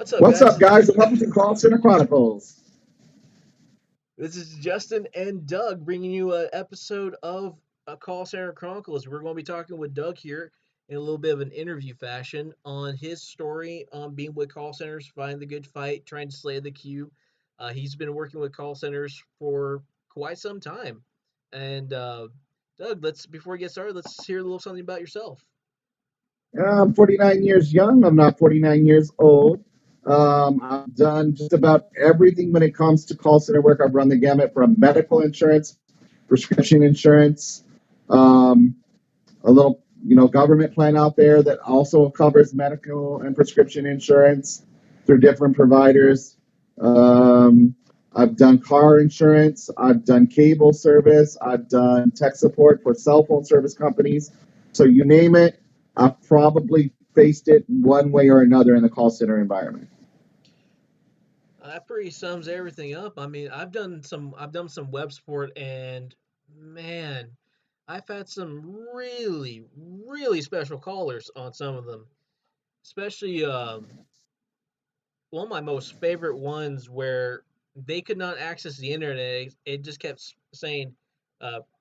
What's up, What's guys? up, guys, and welcome to Call Center Chronicles. This is Justin and Doug bringing you an episode of a Call Center Chronicles. We're going to be talking with Doug here in a little bit of an interview fashion on his story on being with call centers, finding the good fight, trying to slay the queue. He's been working with call centers for quite some time. And Doug, let's before we get started, let's hear a little something about yourself. I'm 49 years young. I'm not 49 years old. I've done just about everything when it comes to call center work. I've run the gamut from medical insurance, prescription insurance, um, a little, government plan out there that also covers medical and prescription insurance through different providers. Um, I've done car insurance. I've done cable service. I've done tech support for cell phone service companies. So you name it, I've probably faced it one way or another in the call center environment. That pretty sums everything up. I mean, I've done some web support, and man, I've had some really, really special callers on some of them. Especially one of my most favorite ones where they could not access the internet. It just kept saying,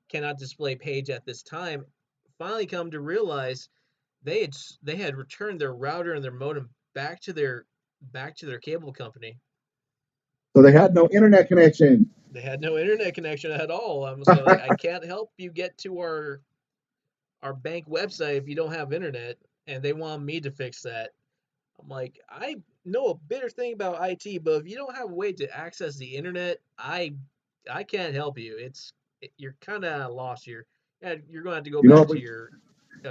"Cannot display page at this time." Finally, come to realize they had returned their router and their modem back to their cable company. So they had no internet connection. They had no internet connection at all. So like, I can't help you get to our bank website if you don't have internet, and they want me to fix that. I'm like, I know a bitter thing about IT, but if you don't have a way to access the internet, I can't help you. You're kind of lost here. Yeah, you're going to have to go You know, back to your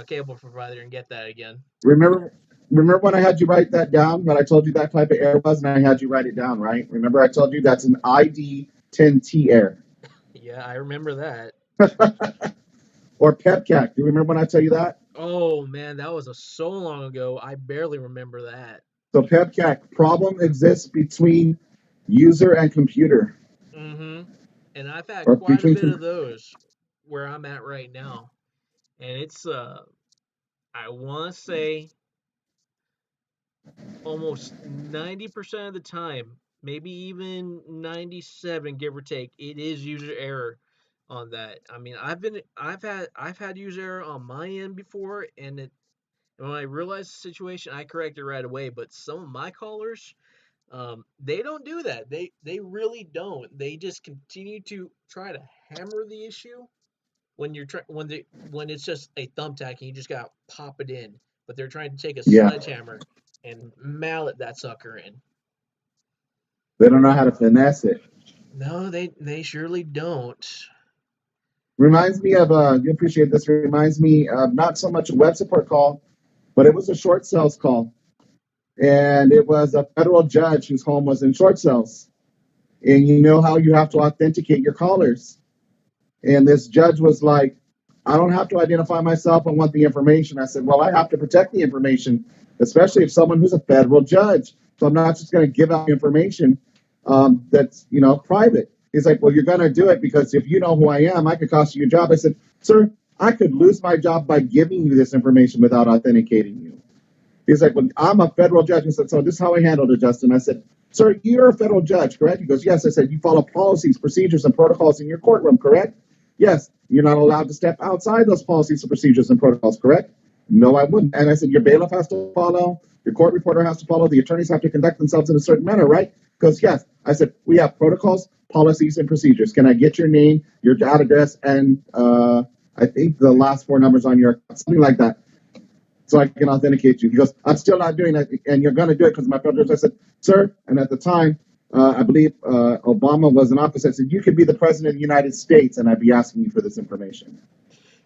cable provider and get that again. remember remember when I had you write that down, when I told you that type of error was, and I had you write it down, right? Remember I told you that's an ID 10T error. Yeah, I remember that. Or PEPCAC. Do you remember when I tell you that? Oh man, that was so long ago. I barely remember that. So PEPCAC, problem exists between user and computer. Mm-hmm. And I've had Or quite a between bit of those where I'm at right now. And it's I want to say almost 90% of the time, maybe even 97 give or take, it is user error on that. I mean, I've had user error on my end before, and when I realized the situation, I corrected right away, but some of my callers, they don't do that. They really don't. They just continue to try to hammer the issue when it's just a thumbtack and you just got to pop it in, but they're trying to take a yeah, sledgehammer and mallet that sucker in. they don't know how to finesse it. No, they surely don't. Reminds me of you appreciate this. Reminds me of not so much a web support call, but it was a short sales call, and it was a federal judge whose home was in short sales. And you know how you have to authenticate your callers. And this judge was like, I don't have to identify myself. I want the information. I said, well, I have to protect the information, especially if someone who's a federal judge. So I'm not just going to give out information that's, private. He's like, well, you're going to do it because if you know who I am, I could cost you your job. I said, sir, I could lose my job by giving you this information without authenticating you. He's like, well, I'm a federal judge. He said, so this is how I handled it, Justin. I said, sir, you're a federal judge, correct? He goes, yes. I said, you follow policies, procedures, and protocols in your courtroom, correct? Yes. You're not allowed to step outside those policies, and procedures, and protocols, correct? No, I wouldn't. And I said, your bailiff has to follow, your court reporter has to follow, the attorneys have to conduct themselves in a certain manner, right? Because, yes. I said, we have protocols, policies, and procedures. Can I get your name, your address, and I think the last four numbers on your, something like that, so I can authenticate you. He goes, I'm still not doing that, and you're going to do it because my federal judge. I said, sir, and at the time, I believe Obama was in office. I said, you could be the president of the United States, and I'd be asking you for this information.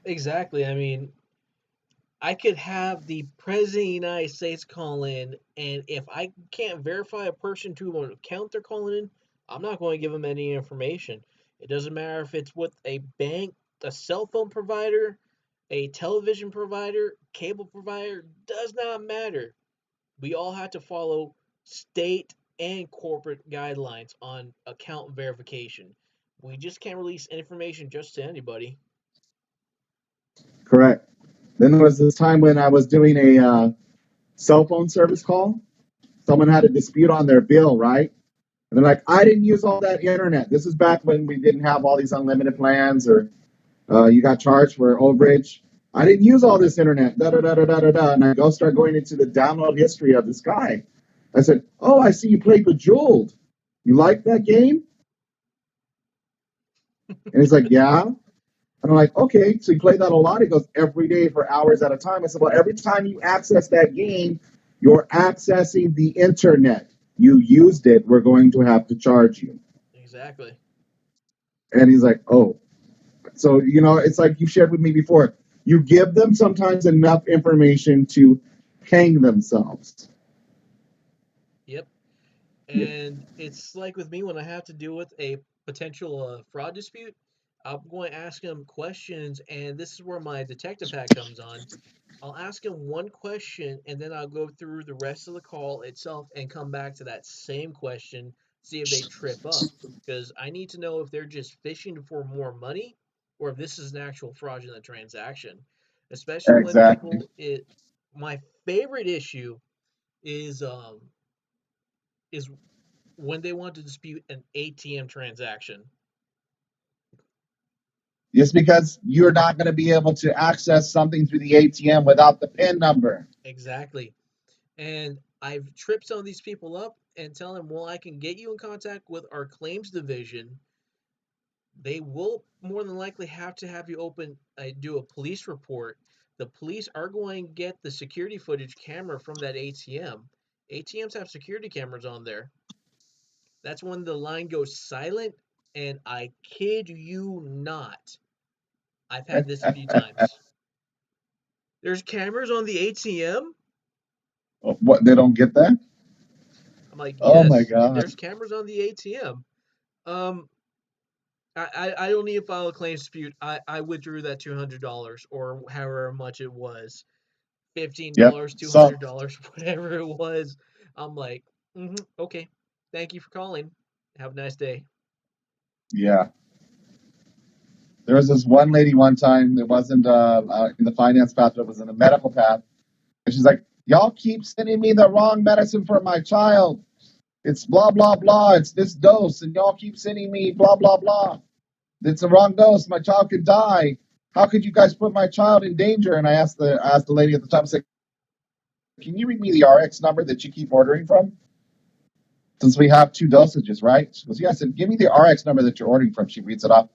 Exactly. I mean, I could have the president of the United States call in, and if I can't verify a person to an account they're calling in, I'm not going to give them any information. It doesn't matter if it's with a bank, a cell phone provider, a television provider, cable provider, does not matter. We all have to follow state and corporate guidelines on account verification. We just can't release information just to anybody. Correct. Then there was this time when I was doing a cell phone service call, someone had a dispute on their bill, right? And they're like, I didn't use all that internet. This is back when we didn't have all these unlimited plans, or you got charged for overage. I didn't use all this internet. Da da da da da da da. And I go start going into the download history of this guy. I said, "Oh, I see you played Bejeweled. You like that game?" And he's like, "Yeah." And I'm like, "Okay, so you play that a lot?" He goes, "Every day for hours at a time." I said, "Well, every time you access that game, you're accessing the internet. You used it. We're going to have to charge you." Exactly. And he's like, "Oh." So, it's like you shared with me before. You give them sometimes enough information to hang themselves. Yep. Yeah. And it's like with me when I have to deal with a potential fraud dispute, I'm going to ask them questions, and this is where my detective hat comes on. I'll ask them one question, and then I'll go through the rest of the call itself and come back to that same question, see if they trip up. Because I need to know if they're just fishing for more money or if this is an actual fraudulent transaction. Especially when Exactly. my favorite issue is is when they want to dispute an ATM transaction. Just because you're not going to be able to access something through the ATM without the PIN number. Exactly. And I've tripped some of these people up and tell them, well, I can get you in contact with our claims division. They will more than likely have to have you do a police report. The police are going to get the security footage camera from that ATM. ATMs have security cameras on there. That's when the line goes silent, and I kid you not, I've had this a few times. There's cameras on the ATM? What, they don't get that? I'm like, Oh my yes, God. there's cameras on the ATM. Um, I don't need to file a claims dispute. I withdrew that $200 or however much it was, Yep. $15, So, $200, whatever it was. I'm like, okay, thank you for calling. Have a nice day. yeah. There was this one lady one time that wasn't in the finance path, but was in the medical path. And she's like, y'all keep sending me the wrong medicine for my child. It's blah, blah, blah. It's this dose. And y'all keep sending me blah, blah, blah. It's the wrong dose. My child could die. How could you guys put my child in danger? And I asked the lady at the time, I said, can you read me the RX number that you keep ordering from? Since we have two dosages, right? She goes, yeah. I said, give me the RX number that you're ordering from. She reads it off.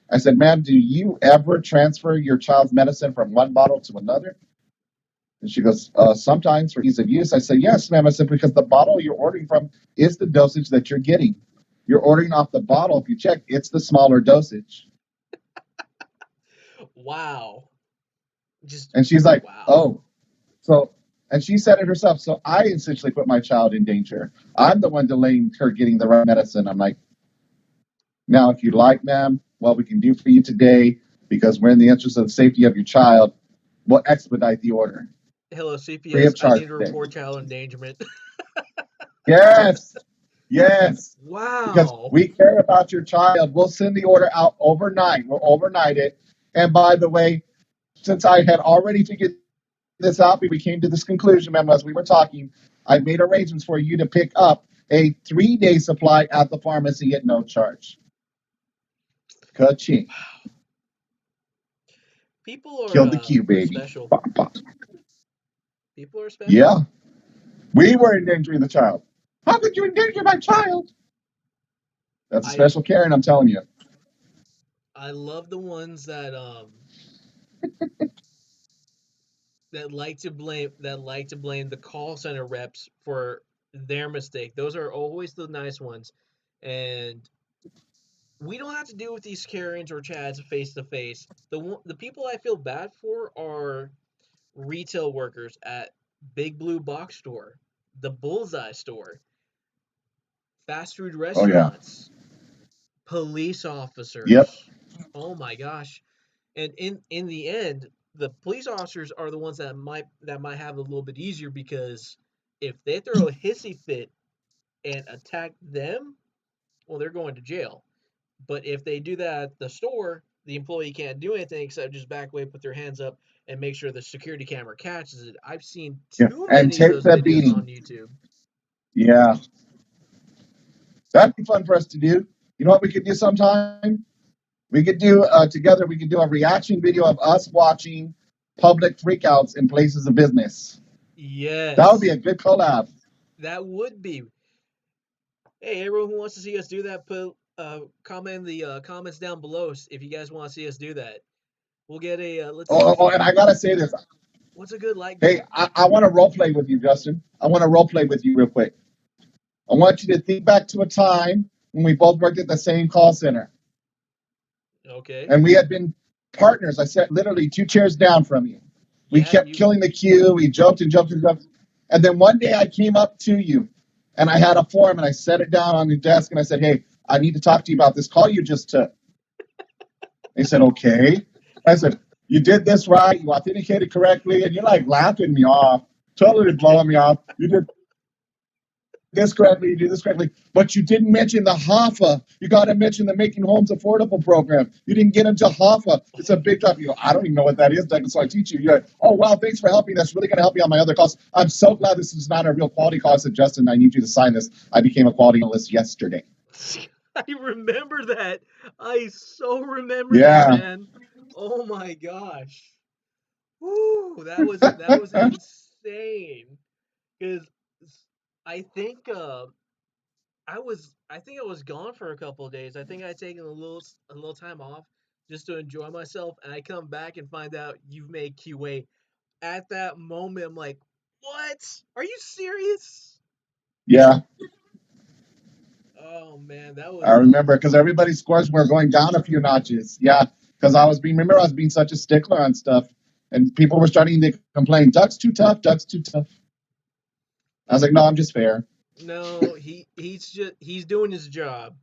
I said, ma'am, do you ever transfer your child's medicine from one bottle to another? And she goes, sometimes for ease of use. I said, yes, ma'am. I said, because the bottle you're ordering from is the dosage that you're getting. You're ordering off the bottle. If you check, it's the smaller dosage. Wow. Just And she's like, wow. oh, so, and she said it herself. So I essentially put my child in danger. I'm the one delaying her getting the right medicine. I'm like, now, if you like, ma'am, what we can do for you today, because we're in the interest of the safety of your child, we'll expedite the order Hello, free CPS. of I charge need to today. report child endangerment. Yes, yes, because Wow. we care about your child. We'll send the order out overnight. We'll overnight it. And by the way, since I had already figured this out, we came to this conclusion, ma'am, as we were talking. I made arrangements for you to pick up a 3-day supply at the pharmacy at no charge. Ka-ching. People Killed the Q, are baby. special. Bop, bop. People are special. Yeah, we were endangering the child. How could you endanger my child? That's a I special Karen, I'm telling you. I love the ones that like to blame the call center reps for their mistake. Those are always the nice ones. And we don't have to deal with these Karens or Chads face to face. The people I feel bad for are retail workers at Big Blue Box Store, the Bullseye Store, fast food Oh, yeah. restaurants, police Yep. officers. Oh my gosh. And in the end, the police officers are the ones that might have it a little bit easier because if they throw a hissy fit and attack them, well, they're going to jail. But if they do that at the store, the employee can't do anything except just back away, put their hands up, and make sure the security camera catches it. I've seen Yeah. too And many of take those the videos on beating. YouTube. Yeah, that'd be fun for us to do. You know what we could do sometime? We could do together. We could do a reaction video of us watching public freakouts in places of business. That would be Yes, a good collab. that would be. Hey, everyone who wants to see us do that, put comment in the comments down below if you guys want to see us do that. We'll get a let's Oh, see. and I gotta say this. What's a good like Hey, goal? I want to role play with you, Justin. I want to role play with you real quick. I want you to think back to a time when we both worked at the same call center Okay. and we had been partners. I sat literally 2 chairs down from you. We Yeah, kept you. killing the queue. We jumped and jumped and jumped. And then one day I came up to you and I had a form and I set it down on your desk and I said, "Hey, I need to talk to you about this call you just took." They said, "Okay." I said, "You did this right. You authenticated correctly." And you're like laughing me off, totally blowing me off. You did this correctly, you do this correctly, but you didn't mention the HAFA. You got to mention the Making Homes Affordable program. You didn't get into HAFA. It's a big job. You go, "I don't even know what that is, Doug, so I teach you." You're like, "Oh, wow, thanks for helping. That's really going to help me on my other calls. I'm so glad this is not a real quality call." I said, "Justin, I need you to sign this. I became a quality analyst yesterday." I remember that. I so remember that, Yeah. man. Oh my gosh. Woo, that was insane. Because I think I was gone for a couple of days. I think I'd taken a little time off just to enjoy myself, and I come back and find out you've made QA. At that moment, I'm like, what? Are you serious? Yeah. Oh man, that I was remember because everybody's scores were going down a few notches. Yeah. Because I was being such a stickler on stuff and people were starting to complain, "Doug's too tough. Doug's too tough." I was like, "No, I'm just fair." no. He's doing his job.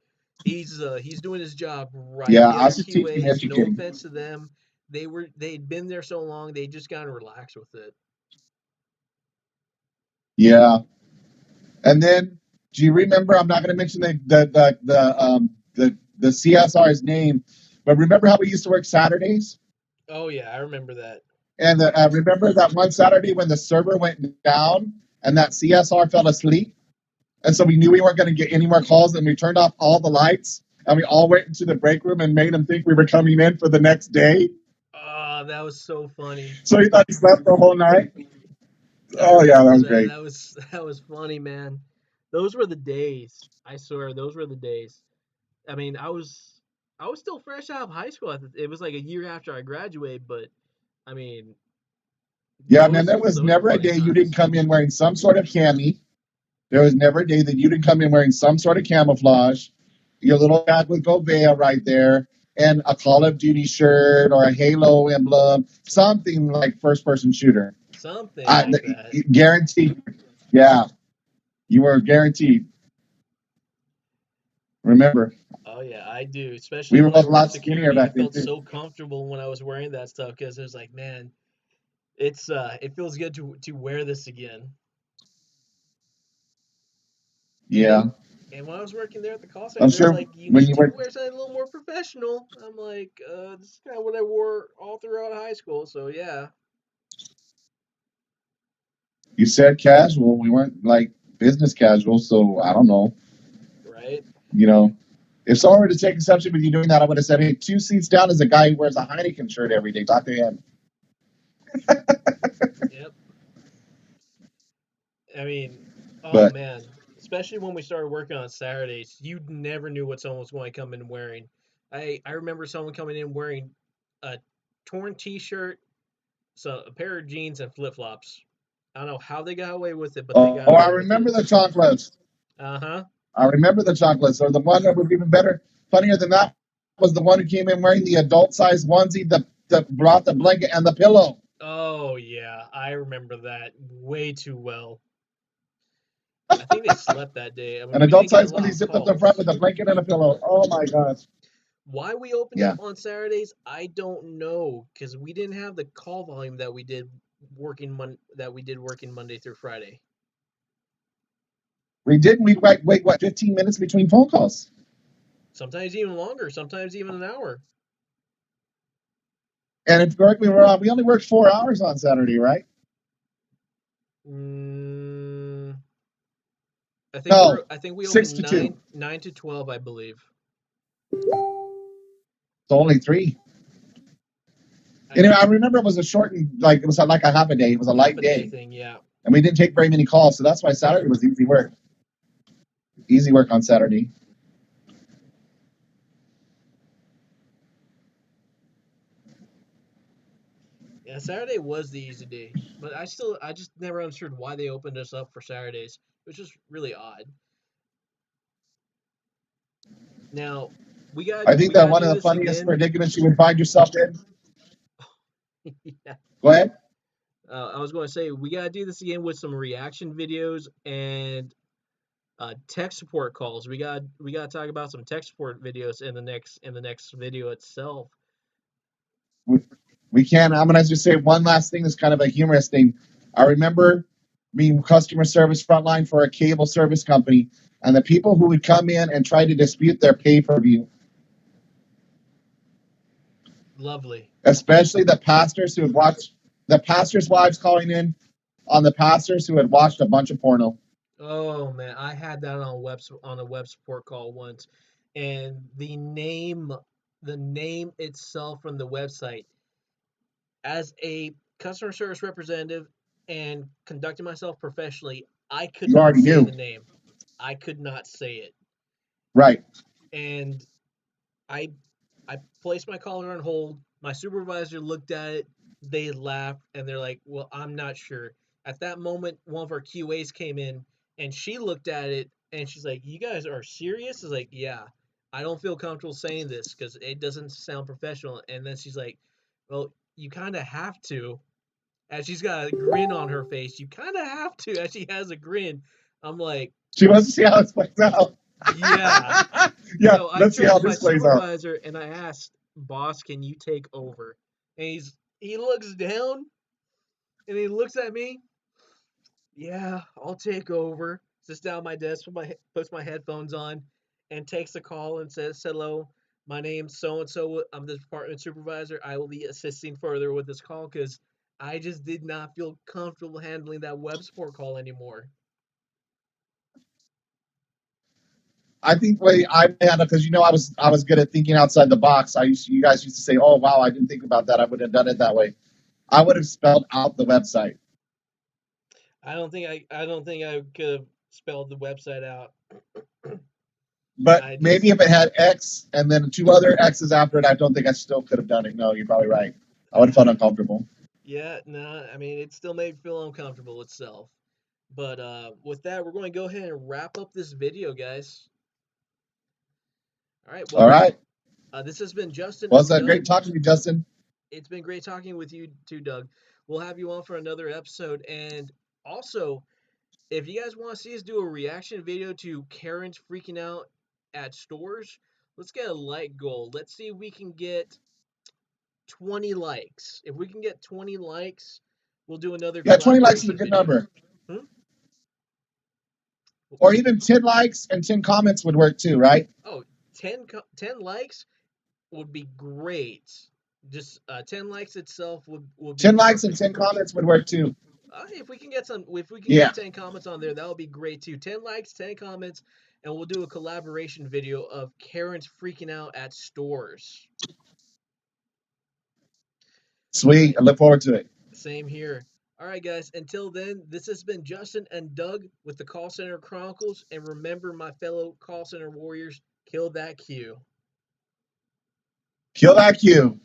He's doing his job right. Yeah, The I other was just teaching, QAs, no educating. offense to them, they'd been there so long, they just gotta relax with it. Yeah, and then do you remember? I'm not going to mention the CSR's name, but remember how we used to work Saturdays? Oh yeah, I remember that. And remember that one Saturday when the server went down and that CSR fell asleep, and so we knew we weren't going to get any more calls, and we turned off all the lights, and we all went into the break room and made him think we were coming in for the next day. Oh, that was so funny. So he thought he slept the whole night. I Oh yeah, that remember was that. great. That was funny, man. Those were the days. I swear, those were the days. I mean, I was still fresh out of high school. It was like a year after I graduated, but I mean, Yeah, man, those there was those were never a funny day you didn't times. come in wearing some sort of cami. There was never a day that you didn't come in wearing some sort of camouflage, your little tag with Govea right there, and a Call of Duty shirt or a Halo emblem, something like first person shooter. Something I like that. guaranteed. Yeah, you were guaranteed. Remember, Oh yeah, I do. Especially we were when I both a worked lot skinnier security, back it then felt too. so comfortable when I was wearing that stuff because it was like, man, it feels good to wear this again. And Yeah, and when I was working there at the call center, I'm they're sure like, you when need you to were, wear something a little more professional. I'm like, this is kind of what I wore all throughout high school. So yeah, you said casual. We weren't like business casual, so I don't know. right. You know, if someone were to take exception with you doing that, I would have said, "Hey, 2 seats down is a guy who wears a Heineken shirt every day. Talk to him." Yep. I mean, oh But man, especially when we started working on Saturdays, you never knew what someone was going to come in wearing. I remember someone coming in wearing a torn T-shirt, so a pair of jeans and flip flops. I don't know how they got away with it, but they got I away with it. remember the chocolates. Uh huh. I remember the chocolates. Or the one that was even better, funnier than that, was the one who came in wearing the adult size onesie that brought the blanket and the pillow. Oh yeah, I remember that way too well. I think they slept that day. I mean, An we adult didn't get a size lot onesie of zipped up the front calls. with a blanket and a pillow. Oh my gosh. Why we opened Yeah. up on Saturdays, I don't know, because we didn't have the call volume that we did working Monday through Friday. We didn't. We wait, what, 15 minutes between phone calls. Sometimes even longer, sometimes even an hour. And if correct me wrong, we only worked 4 hours on Saturday, right? Mm, No, I think we 6 opened to 2. 9 to 12, I believe. So only 3. I Anyway, I remember it was a shortened, like it was like a half a day. It was a half light a day day, thing, yeah. and we didn't take very many calls, so that's why Saturday was easy work. Easy work on Saturday. Yeah, Saturday was the easy day, but I just never understood why they opened us up for Saturdays. It was just really odd. Now I think we that gotta one do of the this funniest again. predicaments you would find yourself in. Yeah. Go ahead. I was going to say we gotta do this again with some reaction videos and tech support calls. We got to talk about some tech support videos in the next video itself. We can. I'm gonna just say one last thing. That's kind of a humorous thing. I remember being customer service frontline for a cable service company, and the people who would come in and try to dispute their pay per view, Lovely. especially the pastors who had watched the pastors' wives calling in on the pastors who had watched a bunch of porno. Oh man, I had that on a web support call once, and the name itself from the website, as a customer service representative and conducting myself professionally, I could You not already say knew, the name. I could not say it, right? and I I placed my caller on hold. My supervisor looked at it. They laughed and they're like, "Well, I'm not sure." At that moment, one of our QAs came in and she looked at it and she's like, "You guys are serious?" I was like, "Yeah, I don't feel comfortable saying this because it doesn't sound professional." And then she's like, "Well, you kind of have to." As she's got a grin on her face, you kind of have to. As she has a grin, I'm like, She wants to see how this plays out. "Yeah." Yeah, So I let's see turned how to my this plays out. supervisor and I asked, "Boss, can you take over?" And he looks down and he looks at me. "Yeah, I'll take over." Sits down at my desk, puts my headphones on, and takes the call and says, "Hello, my name's so and so. I'm the department supervisor. I will be assisting further with this call because I just did not feel comfortable handling that web support call anymore." I think the way I handled, because I was good at thinking outside the box. You guys used to say, "Oh wow, I didn't think about that. I would have done it that way." I would have spelled out the website. I don't think I could have spelled the website out. But I maybe just if it had X and then 2 other X's after it, I don't think I still could have done it. No, you're probably right. I would have felt uncomfortable. Yeah, no, I mean, it still made me feel uncomfortable itself. But with that, we're going to go ahead and wrap up this video, guys. All right, All well, right. this has been Justin Well, it's and Doug. great talking to you, Justin. It's been great talking with you too, Doug. We'll have you on for another episode. And also, if you guys want to see us do a reaction video to Karen's freaking out at stores, let's get a like goal. Let's see if we can get 20 likes. If we can get 20 likes, we'll do another Yeah, 20 likes is a collaboration good video. number. Hmm? Or even 10 likes and 10 comments would work too, right? Oh, 10 likes would be great. Just 10 likes itself would be 10 likes and perfect. 10 comments would work too. If we can Yeah. get 10 comments on there, that would be great too. 10 likes, 10 comments, and we'll do a collaboration video of Karen's freaking out at stores. All Sweet. right, I look forward to it. same here. All right, guys. Until then, this has been Justin and Doug with the Call Center Chronicles. And remember, my fellow call center warriors, kill that queue. Kill that Q.